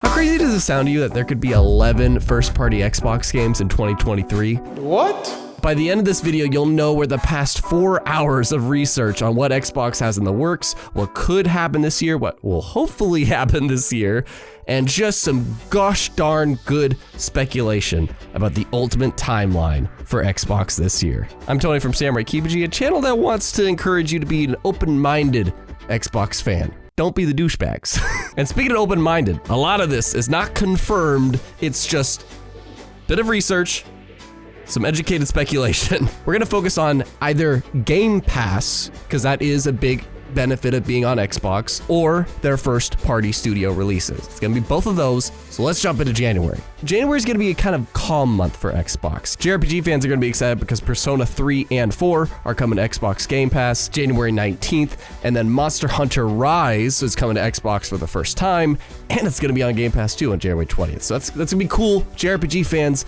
How crazy does it sound to you that there could be 11 first-party Xbox games in 2023? What? By the end of this video, you'll know where the past 4 hours of research on what Xbox has in the works, what could happen this year, what will hopefully happen this year, and just some gosh darn good speculation about the ultimate timeline for Xbox this year. I'm Tony from Samurai Kibiji, a channel that wants to encourage you to be an open-minded Xbox fan. Don't be the douchebags. And speaking of open-minded, a lot of this is not confirmed, it's just a bit of research, some educated speculation. We're gonna focus on either Game Pass, because that is a big benefit of being on Xbox, or their first party studio releases. It's gonna be both of those, so let's jump into January. January is gonna be a kind of calm month for Xbox. JRPG fans are gonna be excited because Persona 3 and 4 are coming to Xbox Game Pass January 19th, and then Monster Hunter Rise is coming to Xbox for the first time, and it's gonna be on Game Pass too on January 20th. So that's gonna be cool, JRPG fans.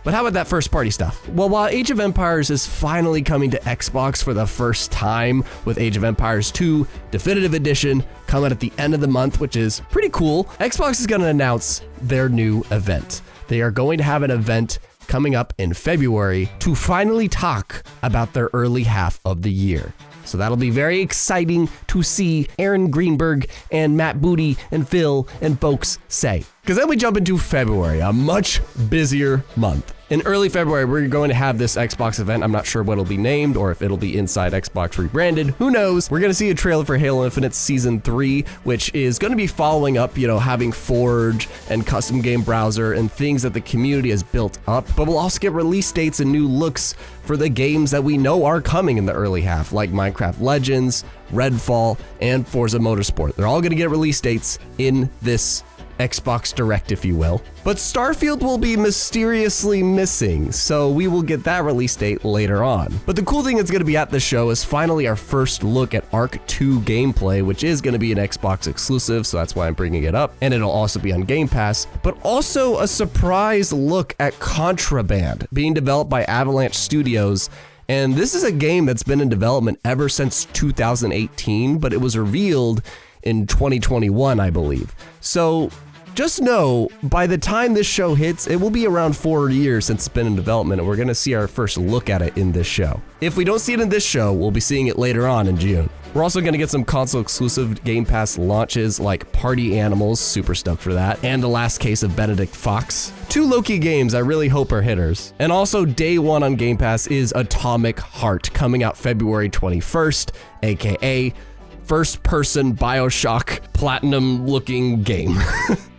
But how about that first party stuff? Well, while Age of Empires is finally coming to Xbox for the first time with Age of Empires 2 Definitive Edition coming at the end of the month, which is pretty cool, Xbox is gonna announce their new event. They are going to have an event coming up in February to finally talk about their early half of the year. So that'll be very exciting to see Aaron Greenberg and Matt Booty and Phil and folks say. Because then we jump into February, a much busier month. In early February, we're going to have this Xbox event. I'm not sure what it'll be named or if it'll be inside Xbox rebranded. Who knows? We're going to see a trailer for Halo Infinite Season 3, which is going to be following up, having Forge and custom game browser and things that the community has built up. But we'll also get release dates and new looks for the games that we know are coming in the early half, like Minecraft Legends, Redfall, and Forza Motorsport. They're all going to get release dates in this Xbox Direct, if you will. But Starfield will be mysteriously missing, so we will get that release date later on. But the cool thing that's going to be at the show is finally our first look at Ark 2 gameplay, which is going to be an Xbox exclusive, so that's why I'm bringing it up. And it'll also be on Game Pass, but also a surprise look at Contraband, being developed by Avalanche Studios. And this is a game that's been in development ever since 2018, but it was revealed in 2021, I believe. So just know, by the time this show hits, it will be around 4 years since it's been in development, and we're gonna see our first look at it in this show. If we don't see it in this show, we'll be seeing it later on in June. We're also gonna get some console exclusive Game Pass launches like Party Animals, super stoked for that, and The Last Case of Benedict Fox. 2 low-key games I really hope are hitters. And also day one on Game Pass is Atomic Heart, coming out February 21st, AKA first-person BioShock platinum-looking game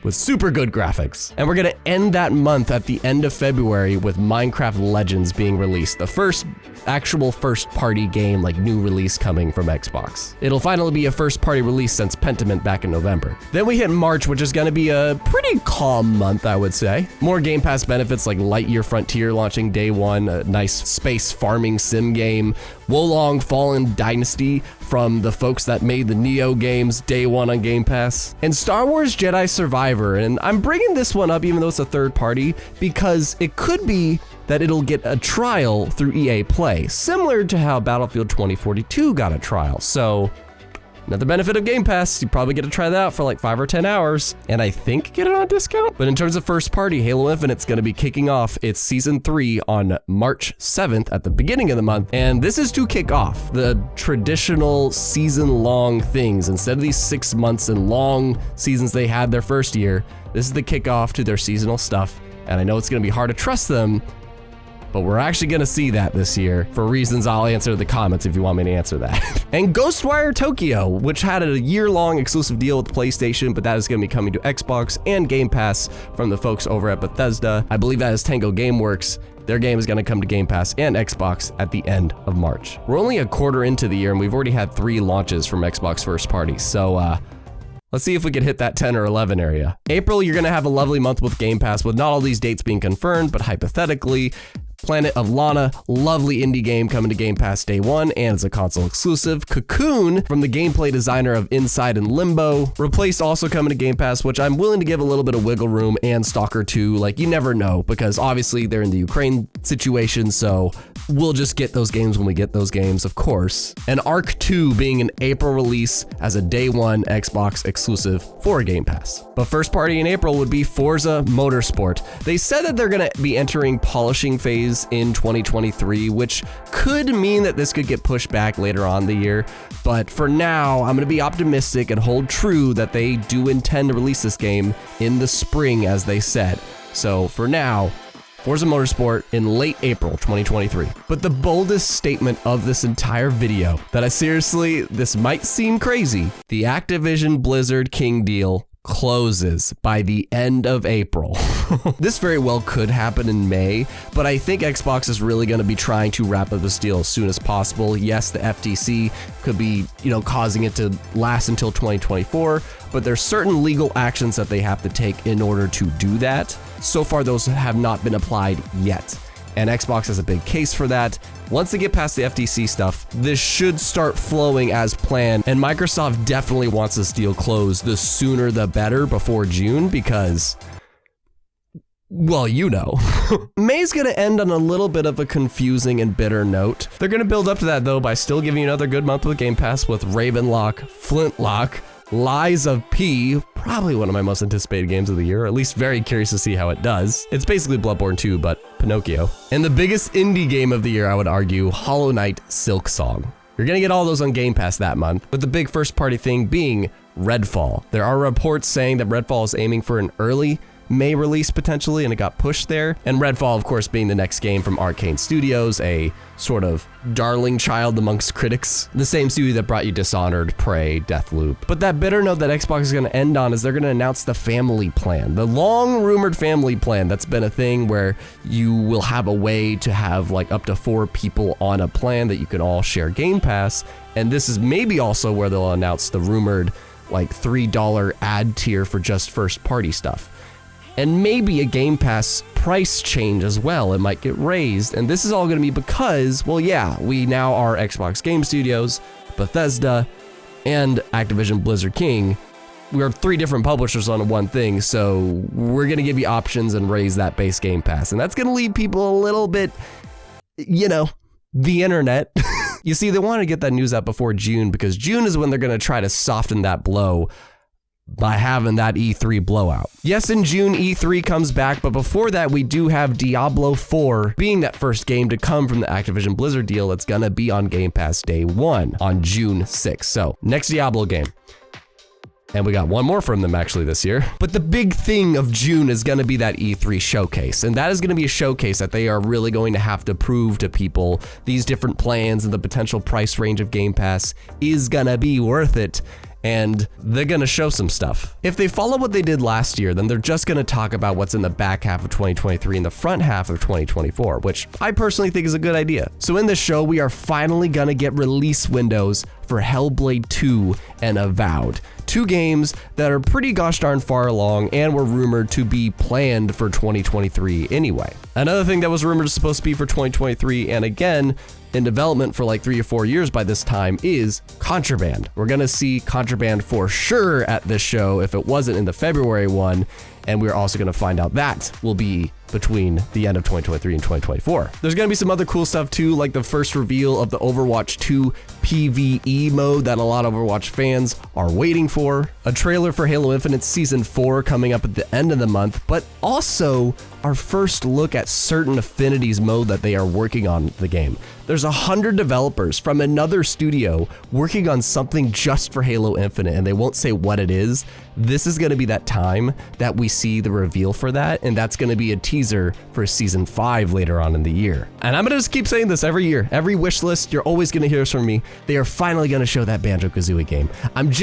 with super good graphics. And we're gonna end that month at the end of February with Minecraft Legends being released, the first actual first-party game, like new release coming from Xbox. It'll finally be a first-party release since Pentiment back in November. Then we hit March, which is gonna be a pretty calm month, I would say. More Game Pass benefits like Lightyear Frontier launching day one, a nice space farming sim game, Wolong Fallen Dynasty from the folks that made the Neo games day one on Game Pass, and Star Wars Jedi Survivor. And I'm bringing this one up even though it's a third party because it could be that it'll get a trial through EA Play, similar to how Battlefield 2042 got a trial. So another benefit of Game Pass, you probably get to try that out for like 5 or 10 hours, and I think get it on a discount. But in terms of first party, Halo Infinite's gonna be kicking off its Season 3 on March 7th at the beginning of the month, and this is to kick off the traditional season-long things. Instead of these 6 months and long seasons they had their first year, this is the kickoff to their seasonal stuff, and I know it's gonna be hard to trust them, but we're actually gonna see that this year for reasons I'll answer in the comments if you want me to answer that. And Ghostwire Tokyo, which had a year-long exclusive deal with PlayStation, but that is gonna be coming to Xbox and Game Pass from the folks over at Bethesda. I believe that is Tango Gameworks. Their game is gonna come to Game Pass and Xbox at the end of March. We're only a quarter into the year and we've already had 3 launches from Xbox first party, so let's see if we can hit that 10 or 11 area. April, you're gonna have a lovely month with Game Pass with not all these dates being confirmed, but hypothetically, Planet of Lana, lovely indie game coming to Game Pass day one, and it's a console exclusive. Cocoon from the gameplay designer of Inside and Limbo. Replaced also coming to Game Pass, which I'm willing to give a little bit of wiggle room, and Stalker 2, like you never know, because obviously they're in the Ukraine situation, so we'll just get those games when we get those games, of course. And Arc 2 being an April release as a day one Xbox exclusive for Game Pass. But first party in April would be Forza Motorsport. They said that they're gonna be entering polishing phase in 2023, which could mean that this could get pushed back later on in the year. But for now, I'm gonna be optimistic and hold true that they do intend to release this game in the spring, as they said. So for now, Forza Motorsport in late April 2023. But the boldest statement of this entire video, this might seem crazy, the Activision Blizzard King deal closes by the end of April. This very well could happen in May, but I think Xbox is really going to be trying to wrap up this deal as soon as possible. Yes, the FTC could be, causing it to last until 2024, but there's certain legal actions that they have to take in order to do that. So far, those have not been applied yet. And Xbox has a big case for that. Once they get past the FTC stuff, this should start flowing as planned. And Microsoft definitely wants this deal closed the sooner the better, before June, because, well, May's gonna end on a little bit of a confusing and bitter note. They're gonna build up to that though by still giving you another good month with Game Pass with Ravenlock, Flintlock, Lies of P, probably one of my most anticipated games of the year, or at least very curious to see how it does. It's basically Bloodborne 2, but Pinocchio. And the biggest indie game of the year, I would argue, Hollow Knight Silksong. You're gonna get all those on Game Pass that month, with the big first party thing being Redfall. There are reports saying that Redfall is aiming for an early May release potentially, and it got pushed there. And Redfall, of course, being the next game from Arcane Studios, a sort of darling child amongst critics. The same studio that brought you Dishonored, Prey, Deathloop. But that bitter note that Xbox is gonna end on is they're gonna announce the family plan. The long rumored family plan that's been a thing where you will have a way to have like up to 4 people on a plan that you can all share Game Pass. And this is maybe also where they'll announce the rumored like $3 ad tier for just first party stuff. And maybe a Game Pass price change as well. It might get raised. And this is all gonna be because, well, yeah, we now are Xbox Game Studios, Bethesda, and Activision Blizzard King. We are 3 different publishers on one thing, so we're gonna give you options and raise that base Game Pass. And that's gonna leave people a little bit, the internet. You see, they want to get that news out before June, because June is when they're gonna try to soften that blow by having that E3 blowout. Yes, in June, E3 comes back, but before that, we do have Diablo 4 being that first game to come from the Activision Blizzard deal. It's gonna be on Game Pass day one on June 6th. So, next Diablo game. And we got one more from them actually this year. But the big thing of June is gonna be that E3 showcase. And that is gonna be a showcase that they are really going to have to prove to people these different plans and the potential price range of Game Pass is gonna be worth it. And they're gonna show some stuff. If they follow what they did last year, then they're just gonna talk about what's in the back half of 2023 and the front half of 2024, which I personally think is a good idea. So in this show, we are finally gonna get release windows for Hellblade 2 and Avowed. 2 games that are pretty gosh darn far along and were rumored to be planned for 2023 anyway. Another thing that was rumored supposed to be for 2023 and again in development for like 3 or 4 years by this time is Contraband. We're gonna see Contraband for sure at this show if it wasn't in the February one, and we're also gonna find out that will be between the end of 2023 and 2024. There's gonna be some other cool stuff too, like the first reveal of the Overwatch 2 PvE mode that a lot of Overwatch fans are waiting for, a trailer for Halo Infinite Season 4 coming up at the end of the month, but also our first look at certain affinities mode that they are working on the game. There's 100 developers from another studio working on something just for Halo Infinite, and they won't say what it is. This is gonna be that time that we see the reveal for that, and that's gonna be a teaser for Season 5 later on in the year. And I'm gonna just keep saying this every year, every wish list, you're always gonna hear this from me. They are finally gonna show that Banjo-Kazooie game. I need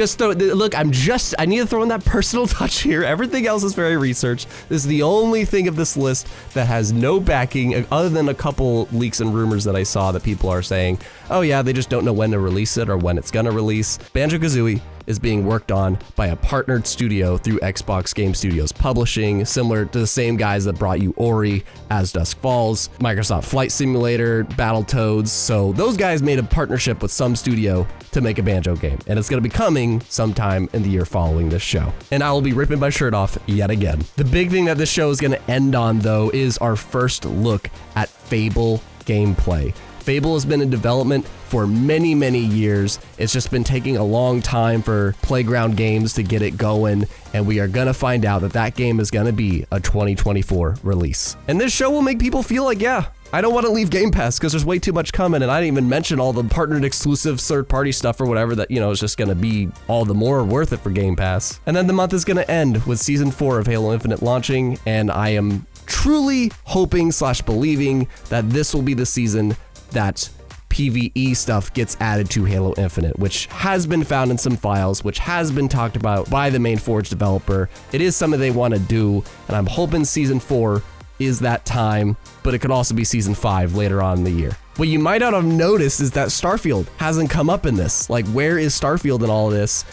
to throw in that personal touch here. Everything else is very researched. This is the only thing of this list that has no backing other than a couple leaks and rumors that I saw that people are saying, oh yeah, they just don't know when to release it or when it's gonna release. Banjo-Kazooie is being worked on by a partnered studio through Xbox Game Studios Publishing, similar to the same guys that brought you Ori, As Dusk Falls, Microsoft Flight Simulator, Battletoads. So those guys made a partnership with some studio to make a Banjo game, and it's going to be coming sometime in the year following this show. And I will be ripping my shirt off yet again. The big thing that this show is going to end on, though, is our first look at Fable gameplay. Fable has been in development for many, many years. It's just been taking a long time for Playground Games to get it going, and we are gonna find out that that game is gonna be a 2024 release. And this show will make people feel like, yeah, I don't want to leave Game Pass because there's way too much coming, and I didn't even mention all the partnered exclusive third-party stuff or whatever that, you know, is just gonna be all the more worth it for Game Pass. And then the month is gonna end with Season 4 of Halo Infinite launching, and I am truly hoping / believing that this will be the season that PvE stuff gets added to Halo Infinite, which has been found in some files, which has been talked about by the main Forge developer. It is something they want to do, and I'm hoping Season 4 is that time, but it could also be Season 5 later on in the year. What you might not have noticed is that Starfield hasn't come up in this. Like, where is Starfield in all of this?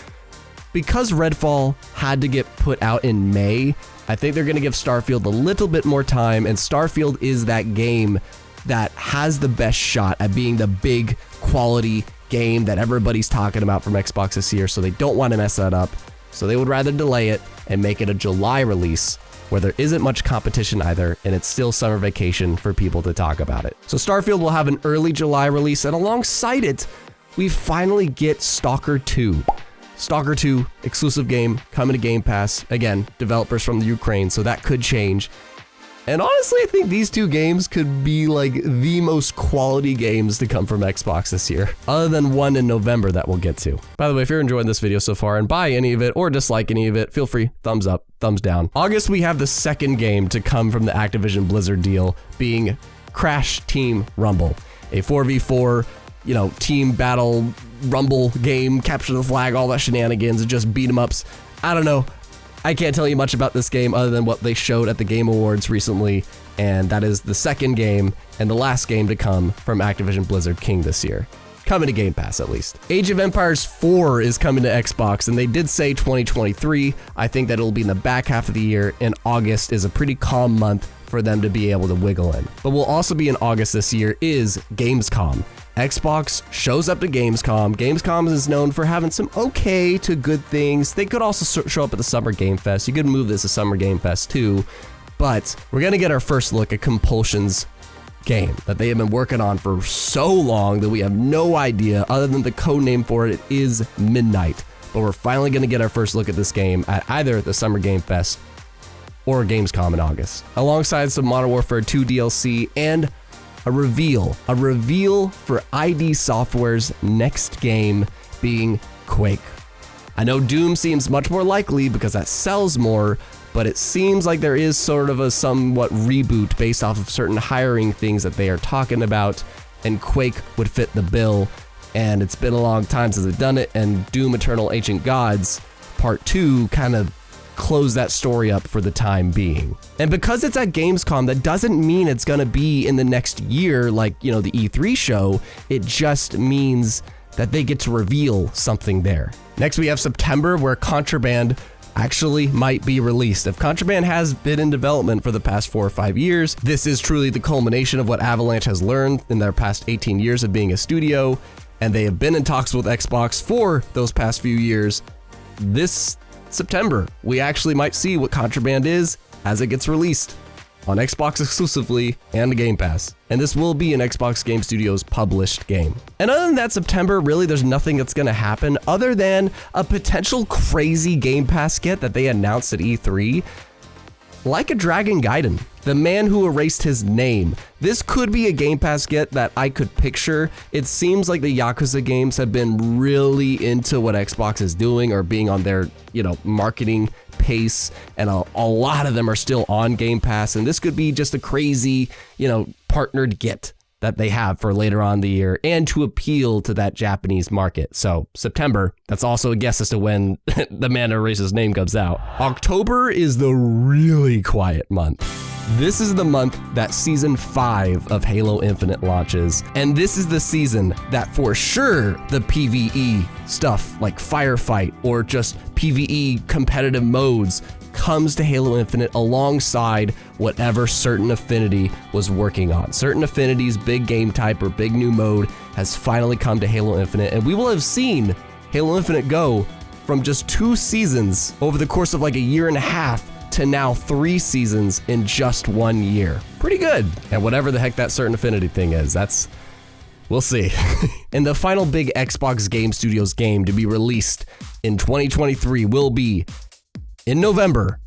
Because Redfall had to get put out in May, I think they're going to give Starfield a little bit more time, and Starfield is that game that has the best shot at being the big quality game that everybody's talking about from Xbox this year, so they don't want to mess that up. So they would rather delay it and make it a July release where there isn't much competition either, and it's still summer vacation for people to talk about it. So Starfield will have an early July release, and alongside it, we finally get Stalker 2. Stalker 2, exclusive game, coming to Game Pass. Again, developers from the Ukraine, so that could change. And honestly, I think these two games could be like the most quality games to come from Xbox this year, other than one in November that we'll get to. By the way, if you're enjoying this video so far and buy any of it or dislike any of it, feel free, thumbs up, thumbs down. August, we have the second game to come from the Activision Blizzard deal, being Crash Team Rumble, a 4v4, you know, team battle rumble game, capture the flag, all that shenanigans, and just beat 'em ups. I don't know. I can't tell you much about this game other than what they showed at the Game Awards recently, and that is the second game and the last game to come from Activision Blizzard King this year. Coming to Game Pass, at least. Age of Empires 4 is coming to Xbox, and they did say 2023. I think that it'll be in the back half of the year, and August is a pretty calm month for them to be able to wiggle in. But will also be in August this year is Gamescom. Xbox shows up to Gamescom. Gamescom is known for having some okay to good things. They could also show up at the Summer Game Fest. You could move this to Summer Game Fest too, but we're gonna get our first look at Compulsion's game that they have been working on for so long that we have no idea, other than the code name for it is Midnight. But we're finally gonna get our first look at this game at either the Summer Game Fest or Gamescom in August, alongside some Modern Warfare 2 DLC and a reveal for ID Software's next game being Quake. I know Doom seems much more likely because that sells more, but it seems like there is sort of a somewhat reboot based off of certain hiring things that they are talking about, and Quake would fit the bill, and it's been a long time since they've done it, and Doom Eternal Ancient Gods Part 2 kind of close that story up for the time being. And because it's at Gamescom, that doesn't mean it's gonna be in the next year like, you know, the E3 show. It just means that they get to reveal something there. Next we have September, where Contraband actually might be released. If Contraband has been in development for the past 4 or 5 years, this is truly the culmination of what Avalanche has learned in their past 18 years of being a studio, and they have been in talks with Xbox for those past few years. This September, we actually might see what Contraband is as it gets released on Xbox exclusively and the Game Pass. And this will be an Xbox Game Studios published game. And other than that September, really there's nothing that's gonna happen other than a potential crazy Game Pass get that they announced at E3. Like a Dragon Gaiden, the man who erased his name. This could be a Game Pass get that I could picture. It seems like the Yakuza games have been really into what Xbox is doing or being on their, you know, marketing pace, and a lot of them are still on Game Pass, and this could be just a crazy, you know, partnered get that they have for later on in the year and to appeal to that Japanese market. So September, that's also a guess as to when the Manta Race's name comes out. October is the really quiet month. This is the month that Season 5 of Halo Infinite launches, and this is the season that for sure the PvE stuff like Firefight or just PvE competitive modes comes to Halo Infinite alongside whatever Certain Affinity was working on. Certain Affinity's big game type or big new mode has finally come to Halo Infinite, and we will have seen Halo Infinite go from just 2 seasons over the course of like a year and a half to now 3 seasons in just 1 year. Pretty good. And whatever the heck that Certain Affinity thing is, we'll see. And the final big Xbox Game Studios game to be released in 2023 will be, in November,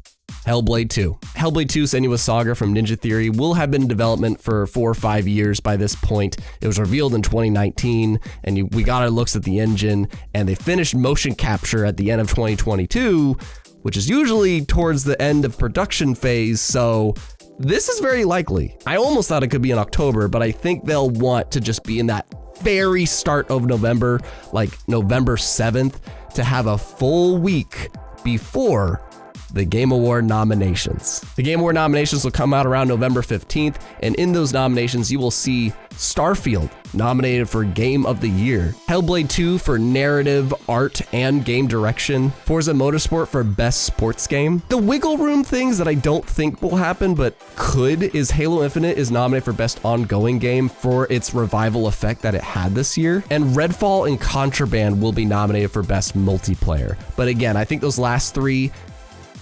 Hellblade 2. Hellblade 2 Senua's Saga from Ninja Theory will have been in development for 4 or 5 years by this point. It was revealed in 2019, and we got our looks at the engine, and they finished motion capture at the end of 2022, which is usually towards the end of production phase, so this is very likely. I almost thought it could be in October, but I think they'll want to just be in that very start of November, like November 7th, to have a full week before the Game Award nominations. The Game Award nominations will come out around November 15th, and in those nominations, you will see Starfield nominated for Game of the Year, Hellblade 2 for narrative, art, and game direction, Forza Motorsport for best sports game. The wiggle room things that I don't think will happen, but could, is Halo Infinite is nominated for best ongoing game for its revival effect that it had this year, and Redfall and Contraband will be nominated for best multiplayer. But again, I think those last 3,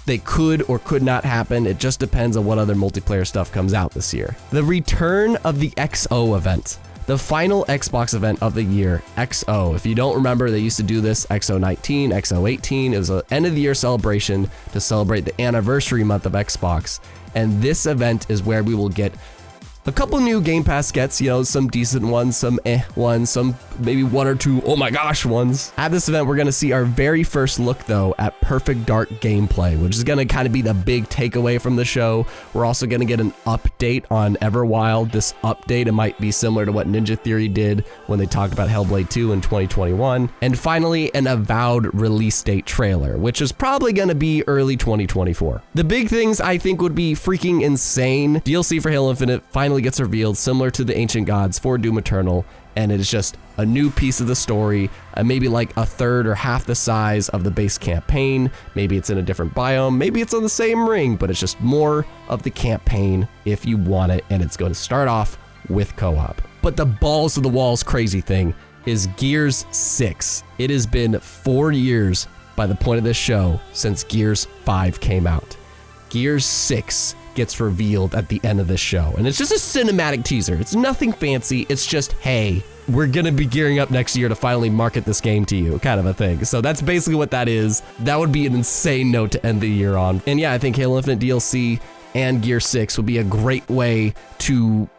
they could or could not happen. It just depends on what other multiplayer stuff comes out this year. The return of the XO event, the final Xbox event of the year, XO. If you don't remember, they used to do this XO19, XO18. It was an end of the year celebration to celebrate the anniversary month of Xbox. And this event is where we will get a couple new Game Pass gets, some decent ones, some ones, some maybe 1 or 2 oh my gosh ones. At this event, we're going to see our very first look, though, at Perfect Dark gameplay, which is going to kind of be the big takeaway from the show. We're also going to get an update on Everwild. This update, it might be similar to what Ninja Theory did when they talked about Hellblade 2 in 2021. And finally, an avowed release date trailer, which is probably going to be early 2024. The big things I think would be freaking insane. DLC for Halo Infinite finally gets revealed, similar to the Ancient Gods for Doom Eternal, and it is just a new piece of the story, maybe like a third or half the size of the base campaign. Maybe it's in a different biome, maybe it's on the same ring, but it's just more of the campaign if you want it, and it's going to start off with co-op. But the balls to the walls crazy thing is Gears 6. It has been 4 years by the point of this show since Gears 5 came out. Gears 6 gets revealed at the end of this show, and it's just a cinematic teaser. It's nothing fancy. It's just, hey, we're gonna be gearing up next year to finally market this game to you, kind of a thing. So that's basically what that is. That would be an insane note to end the year on. And yeah, I think Halo Infinite DLC and Gear 6 would be a great way to,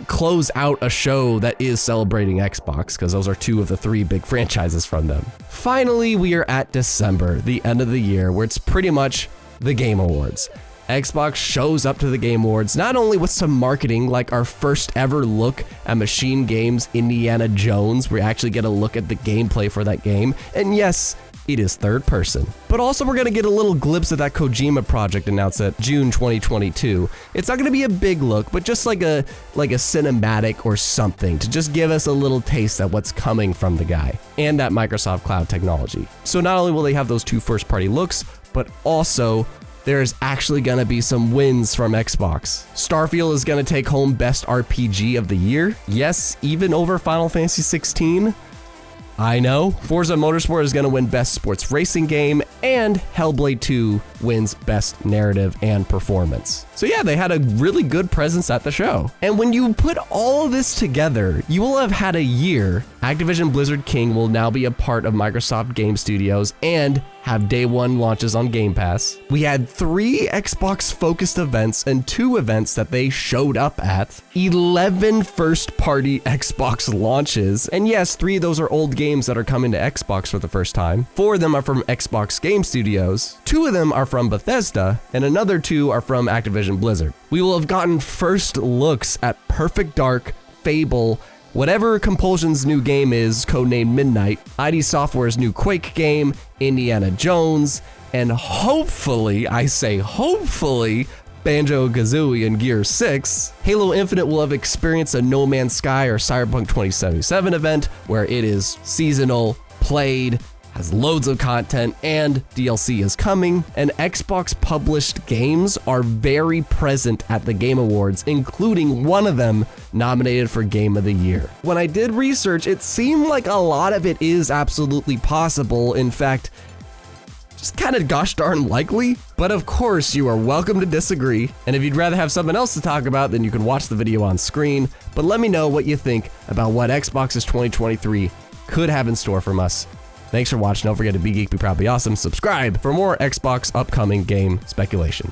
close out a show that is celebrating Xbox, because those are 2 of the 3 big franchises from them. Finally, we are at December, the end of the year, where it's pretty much the Game Awards. Xbox shows up to the Game Awards not only with some marketing, like our first ever look at Machine Games' Indiana Jones. We actually get a look at the gameplay for that game, and yes, it is third person. But also we're gonna get a little glimpse of that Kojima project announced at June 2022. It's not gonna be a big look, but just like a cinematic or something to just give us a little taste at what's coming from the guy and that Microsoft Cloud technology. So not only will they have those 2 first party looks, but also there's actually gonna be some wins from Xbox. Starfield is gonna take home Best RPG of the Year. Yes, even over Final Fantasy 16. I know. Forza Motorsport is going to win Best Sports Racing Game, and Hellblade 2 wins Best Narrative and Performance. So yeah, they had a really good presence at the show. And when you put all of this together, you will have had a year. Activision Blizzard King will now be a part of Microsoft Game Studios and have day 1 launches on Game Pass. We had 3 Xbox-focused events and 2 events that they showed up at. 11 first-party Xbox launches. And yes, 3 of those are old games that are coming to Xbox for the first time. 4 of them are from Xbox Game Studios. 2 of them are from Bethesda, and another 2 are from Activision Blizzard. We will have gotten first looks at Perfect Dark Fable, whatever Compulsion's new game is, codenamed Midnight, ID Software's new Quake game, Indiana Jones, and hopefully, I say hopefully, Banjo-Kazooie and Gear 6, Halo Infinite will have experienced a No Man's Sky or Cyberpunk 2077 event where it is seasonal, played, has loads of content, and DLC is coming, and Xbox published games are very present at the Game Awards, including one of them nominated for Game of the Year. When I did research, it seemed like a lot of it is absolutely possible. In fact, just kind of gosh darn likely. But of course, you are welcome to disagree, and if you'd rather have something else to talk about, then you can watch the video on screen. But let me know what you think about what Xbox's 2023 could have in store from us. Thanks for watching. Don't forget to be geek, be proud, be awesome. Subscribe for more Xbox upcoming game speculation.